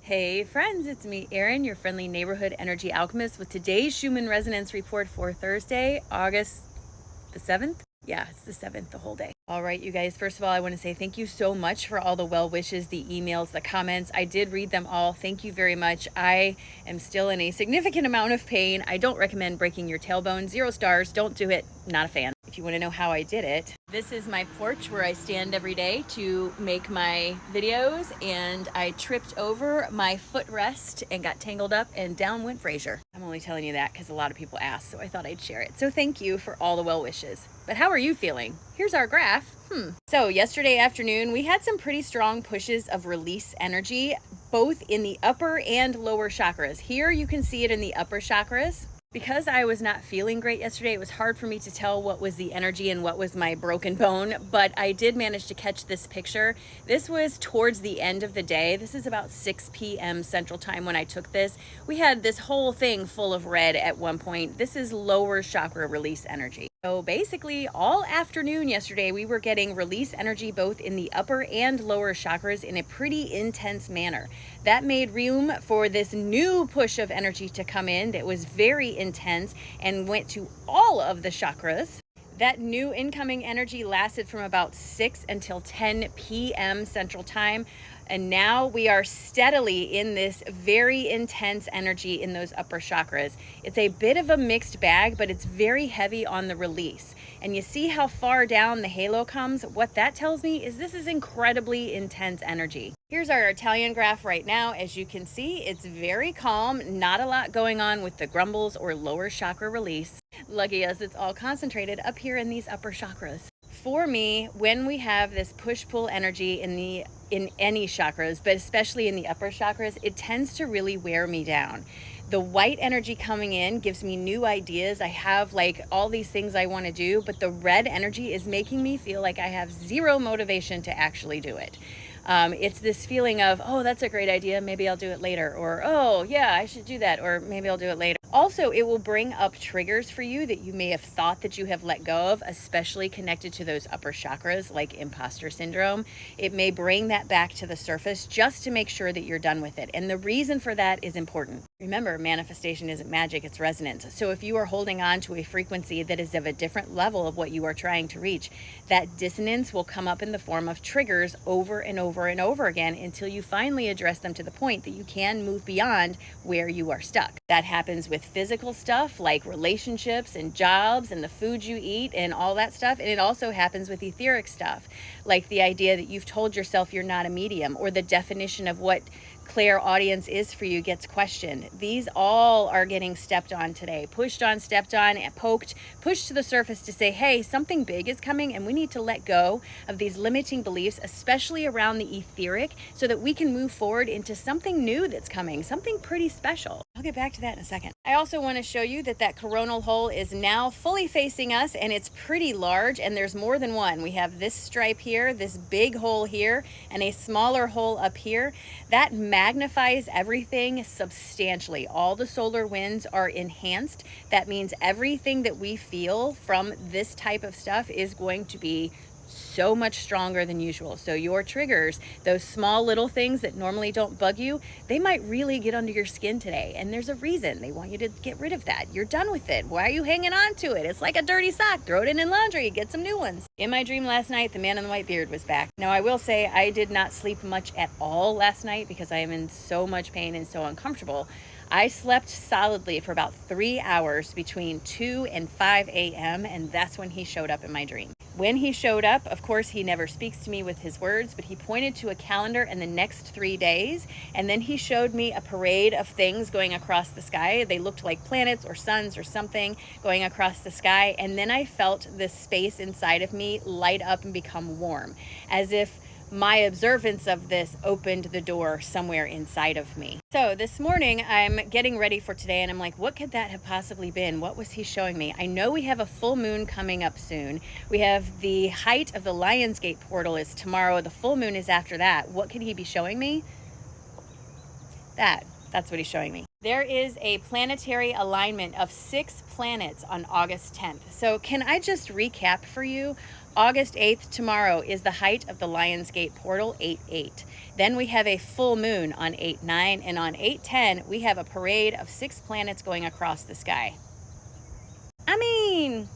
Hey friends, it's me, Erin, your friendly neighborhood energy alchemist with today's Schumann resonance report for Thursday, August the 7th. Yeah, it's the 7th, the whole day. All right, you guys, first of all, I want to say thank you so much for all the well wishes, the emails, the comments. I did read them all. Thank you very much. I am still in a significant amount of pain. I don't recommend breaking your tailbone. 0 stars. Don't do it. Not a fan. If you want to know how I did it, this is my porch where I stand every day to make my videos, and I tripped over my footrest and got tangled up, and down went Fraser. I'm only telling you that because a lot of people asked, so I thought I'd share it. So thank you for all the well wishes. But how are you feeling? Here's our graph. So yesterday afternoon, we had some pretty strong pushes of release energy, both in the upper and lower chakras. Here you can see it in the upper chakras. Because I was not feeling great yesterday, it was hard for me to tell what was the energy and what was my broken bone, but I did manage to catch this picture. This was towards the end of the day. This is about 6 p.m. Central Time when I took this. We had this whole thing full of red at one point. This is lower chakra release energy. So basically all afternoon yesterday, we were getting release energy both in the upper and lower chakras in a pretty intense manner. That made room for this new push of energy to come in that was very intense and went to all of the chakras. That new incoming energy lasted from about 6 until 10 p.m. Central Time. And now we are steadily in this very intense energy in those upper chakras. It's a bit of a mixed bag, but it's very heavy on the release. And you see how far down the halo comes? What that tells me is this is incredibly intense energy. Here's our Italian graph right now. As you can see, it's very calm, not a lot going on with the grumbles or lower chakra release. Lucky us, it's all concentrated up here in these upper chakras. For me, when we have this push-pull energy in any chakras, but especially in the upper chakras, it tends to really wear me down. The white energy coming in gives me new ideas. I have like all these things I want to do, but the red energy is making me feel like I have zero motivation to actually do it. It's this feeling of, oh, that's a great idea, maybe I'll do it later, or oh yeah, I should do that, or maybe I'll do it later. Also, it will bring up triggers for you that you may have thought that you have let go of, especially connected to those upper chakras like imposter syndrome. It may bring that back to the surface just to make sure that you're done with it. And the reason for that is important. Remember, manifestation isn't magic, it's resonance. So if you are holding on to a frequency that is of a different level of what you are trying to reach, that dissonance will come up in the form of triggers over and over and over again until you finally address them to the point that you can move beyond where you are stuck. That happens with physical stuff like relationships and jobs and the food you eat and all that stuff. And it also happens with etheric stuff, like the idea that you've told yourself you're not a medium, or the definition of what clairaudience is for you gets questioned. These all are getting stepped on today, pushed on, stepped on, and poked, pushed to the surface to say, hey, something big is coming and we need to let go of these limiting beliefs, especially around the etheric, so that we can move forward into something new that's coming, something pretty special. I'll get back to that in a second. I also want to show you that coronal hole is now fully facing us, and it's pretty large, and there's more than one. We have this stripe here, this big hole here, and a smaller hole up here. That magnifies everything substantially. All the solar winds are enhanced. That means everything that we feel from this type of stuff is going to be so much stronger than usual. So your triggers, those small little things that normally don't bug you, they might really get under your skin today. And there's a reason. They want you to get rid of that. You're done with it. Why are you hanging on to it? It's like a dirty sock. Throw it in laundry. Get some new ones. In my dream last night, the man in the white beard was back. Now, I will say I did not sleep much at all last night because I am in so much pain and so uncomfortable. I slept solidly for about 3 hours between 2 and 5 a.m. and that's when he showed up in my dream. When he showed up, of course, he never speaks to me with his words, but he pointed to a calendar and the next 3 days, and then he showed me a parade of things going across the sky. They looked like planets or suns or something going across the sky, and then I felt this space inside of me light up and become warm, as if my observance of this opened the door somewhere inside of me. So this morning I'm getting ready for today, and I'm like, what could that have possibly been? What was he showing me? I know we have a full moon coming up soon. We have the height of the Lionsgate portal is tomorrow. The full moon is after that. What could he be showing me? That's what he's showing me. There is a planetary alignment of 6 planets on August 10th. So can I just recap for you? August 8th, tomorrow, is the height of the Lionsgate portal, 8-8. Then we have a full moon on 8-9, and on 8-10, we have a parade of 6 planets going across the sky. I mean,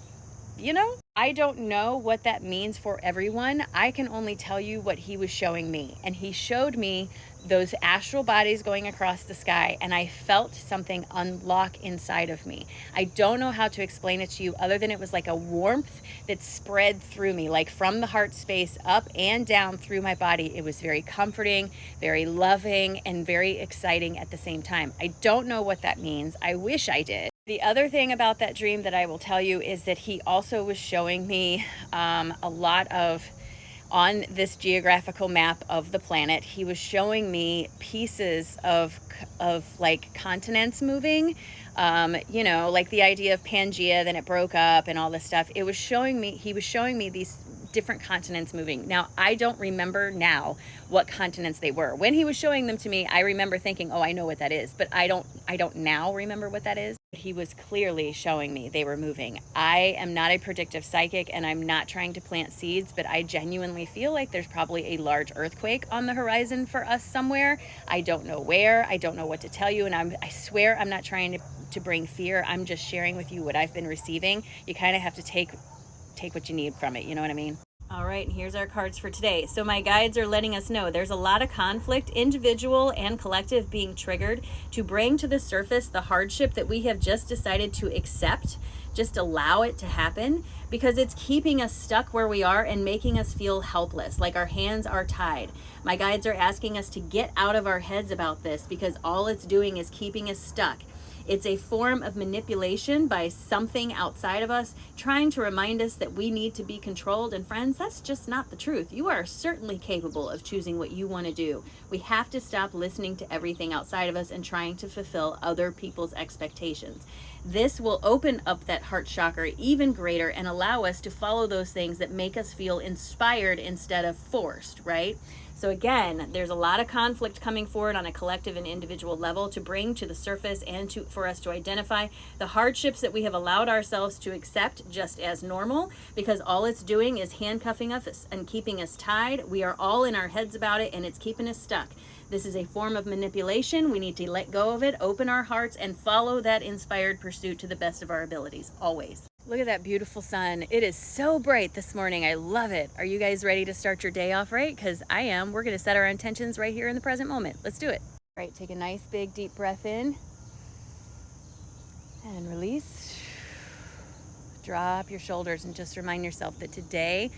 I don't know what that means for everyone. I can only tell you what he was showing me. And he showed me those astral bodies going across the sky, and I felt something unlock inside of me. I don't know how to explain it to you other than it was like a warmth that spread through me, like from the heart space up and down through my body. It was very comforting, very loving, and very exciting at the same time. I don't know what that means. I wish I did. The other thing about that dream that I will tell you is that he also was showing me a lot of, on this geographical map of the planet, he was showing me pieces of like continents moving, like the idea of Pangea, then it broke up and all this stuff. He was showing me these different continents moving. Now, I don't remember now what continents they were. When he was showing them to me, I remember thinking, oh, I know what that is, but I don't now remember what that is. He was clearly showing me they were moving. I am not a predictive psychic, and I'm not trying to plant seeds, but I genuinely feel like there's probably a large earthquake on the horizon for us somewhere. I don't know where. I don't know what to tell you, and I swear I'm not trying to bring fear. I'm just sharing with you what I've been receiving. You kind of have to take what you need from it, you know what I mean? All right, and here's our cards for today. So my guides are letting us know there's a lot of conflict, individual and collective, being triggered to bring to the surface the hardship that we have just decided to accept, just allow it to happen, because it's keeping us stuck where we are and making us feel helpless, like our hands are tied. My guides are asking us to get out of our heads about this, because all it's doing is keeping us stuck. It's a form of manipulation by something outside of us, trying to remind us that we need to be controlled. And friends, that's just not the truth. You are certainly capable of choosing what you want to do. We have to stop listening to everything outside of us and trying to fulfill other people's expectations. This will open up that heart chakra even greater and allow us to follow those things that make us feel inspired instead of forced, right? So again, there's a lot of conflict coming forward on a collective and individual level to bring to the surface and for us to identify the hardships that we have allowed ourselves to accept just as normal, because all it's doing is handcuffing us and keeping us tied. We are all in our heads about it, and it's keeping us stuck. This is a form of manipulation. We need to let go of it, open our hearts, and follow that inspired pursuit to the best of our abilities, always. Look at that beautiful sun. It is so bright this morning. I love it. Are you guys ready to start your day off right? Because I am. We're going to set our intentions right here in the present moment. Let's do it. All right, take a nice big deep breath in and release. Drop your shoulders and just remind yourself that today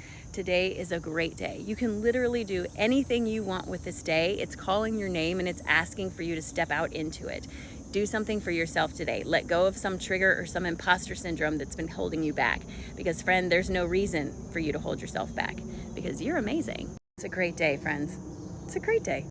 is a great day. You can literally do anything you want with this day. It's calling your name and it's asking for you to step out into it. Do something for yourself today. Let go of some trigger or some imposter syndrome that's been holding you back. Because friend, there's no reason for you to hold yourself back, because you're amazing. It's a great day, friends. It's a great day.